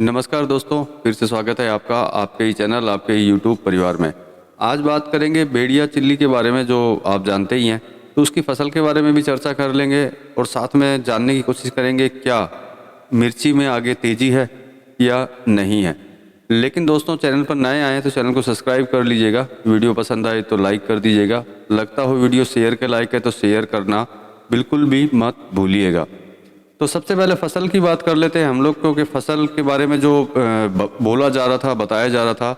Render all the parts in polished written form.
नमस्कार दोस्तों, फिर से स्वागत है आपका आपके ही चैनल आपके ही यूट्यूब परिवार में। आज बात करेंगे भेड़िया चिल्ली के बारे में, जो आप जानते ही हैं। तो उसकी फसल के बारे में भी चर्चा कर लेंगे और साथ में जानने की कोशिश करेंगे क्या मिर्ची में आगे तेज़ी है या नहीं है। लेकिन दोस्तों, चैनल पर नए आए हैं तो चैनल को सब्सक्राइब कर लीजिएगा। वीडियो पसंद आए तो लाइक कर दीजिएगा। लगता हो वीडियो शेयर के लायक है तो शेयर करना बिल्कुल भी मत भूलिएगा। तो सबसे पहले फसल की बात कर लेते हैं हम लोग, क्योंकि फसल के बारे में जो बोला जा रहा था, बताया जा रहा था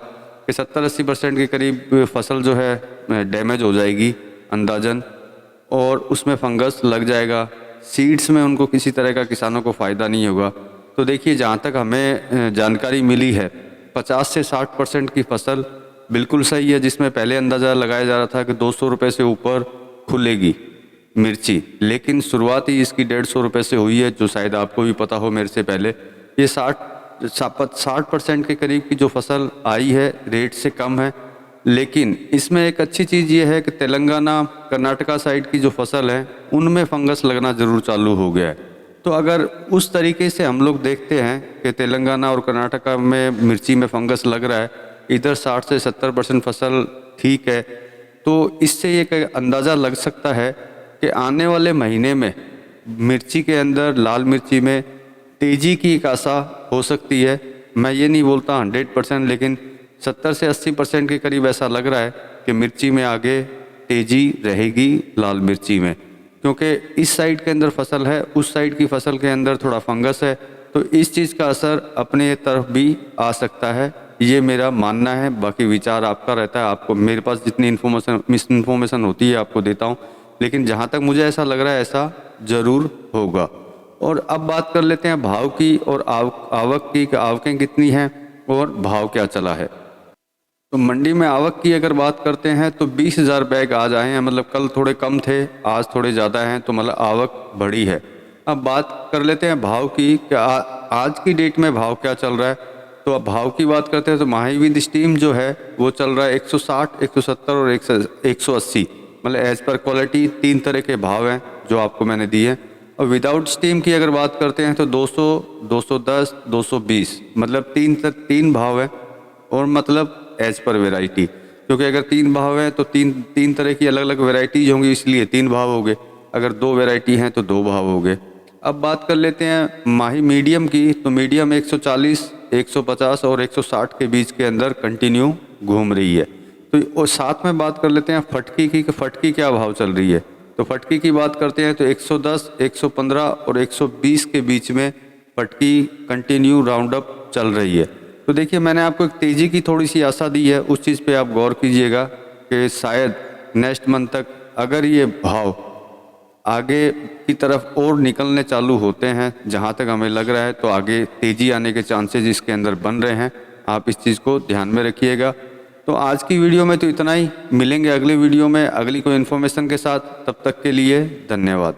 कि 70-80% के करीब फसल जो है डैमेज हो जाएगी अंदाजन, और उसमें फंगस लग जाएगा। सीड्स में उनको किसी तरह का किसानों को फ़ायदा नहीं होगा। तो देखिए, जहाँ तक हमें जानकारी मिली है 50 से 60% की फसल बिल्कुल सही है, जिसमें पहले अंदाज़ा लगाया जा रहा था कि 200 रुपये से ऊपर खुलेगी मिर्ची, लेकिन शुरुआत ही इसकी 150 रुपये से हुई है, जो शायद आपको भी पता हो मेरे से पहले। ये 60% के करीब की जो फसल आई है रेट से कम है। लेकिन इसमें एक अच्छी चीज़ ये है कि तेलंगाना कर्नाटका साइड की जो फसल है उनमें फंगस लगना ज़रूर चालू हो गया है। तो अगर उस तरीके से हम लोग देखते हैं कि तेलंगाना और कर्नाटका में मिर्ची में फंगस लग रहा है, इधर 60 से 70% फसल ठीक है, तो इससे एक अंदाज़ा लग सकता है कि आने वाले महीने में मिर्ची के अंदर, लाल मिर्ची में तेज़ी की एक आशा हो सकती है। मैं ये नहीं बोलता 100%, लेकिन 70 से 80% के करीब ऐसा लग रहा है कि मिर्ची में आगे तेज़ी रहेगी, लाल मिर्ची में। क्योंकि इस साइड के अंदर फसल है, उस साइड की फसल के अंदर थोड़ा फंगस है, तो इस चीज़ का असर अपने तरफ भी आ सकता है। ये मेरा मानना है, बाकी विचार आपका रहता है। आपको, मेरे पास जितनी मिस इन्फॉर्मेशन होती है आपको देता हूँ, लेकिन जहाँ तक मुझे ऐसा लग रहा है ऐसा ज़रूर होगा। और अब बात कर लेते हैं भाव की और आवक की, आवकें कितनी हैं और भाव क्या चला है। तो मंडी में आवक की अगर बात करते हैं तो 20,000 बैग आज आए हैं। मतलब कल थोड़े कम थे, आज थोड़े ज़्यादा हैं, तो मतलब आवक बढ़ी है। अब बात कर लेते हैं भाव की कि आज की डेट में भाव क्या चल रहा है। तो अब भाव की बात करते हैं तो माही विद स्टीम जो है वो चल रहा है 160, 170 और 180। मतलब एज़ पर क्वालिटी 3 तरह के भाव हैं जो आपको मैंने दिए हैं। और विदाउट स्टीम की अगर बात करते हैं तो 200, 210, 220, मतलब तीन भाव हैं। और मतलब एज पर वेराइटी, क्योंकि अगर 3 भाव हैं तो तीन तरह की अलग अलग वेराइटीज होंगी, इसलिए 3 भाव हो गए। अगर 2 वेराइटी हैं तो 2 भाव हो गए। अब बात कर लेते हैं माही मीडियम की। तो मीडियम 140, 150 और 160 के बीच के अंदर कंटिन्यू घूम रही है। तो और साथ में बात कर लेते हैं फटकी की कि फटकी क्या भाव चल रही है। तो फटकी की बात करते हैं तो 110, 115 और 120 के बीच में फटकी कंटिन्यू राउंड अप चल रही है। तो देखिए, मैंने आपको एक तेज़ी की थोड़ी सी आशा दी है, उस चीज़ पे आप गौर कीजिएगा कि शायद नेक्स्ट मंथ तक अगर ये भाव आगे की तरफ और निकलने चालू होते हैं, जहाँ तक हमें लग रहा है, तो आगे तेज़ी आने के चांसेस इसके अंदर बन रहे हैं। आप इस चीज़ को ध्यान में रखिएगा। तो आज की वीडियो में तो इतना ही। मिलेंगे अगली वीडियो में अगली कोई इन्फॉर्मेशन के साथ। तब तक के लिए धन्यवाद।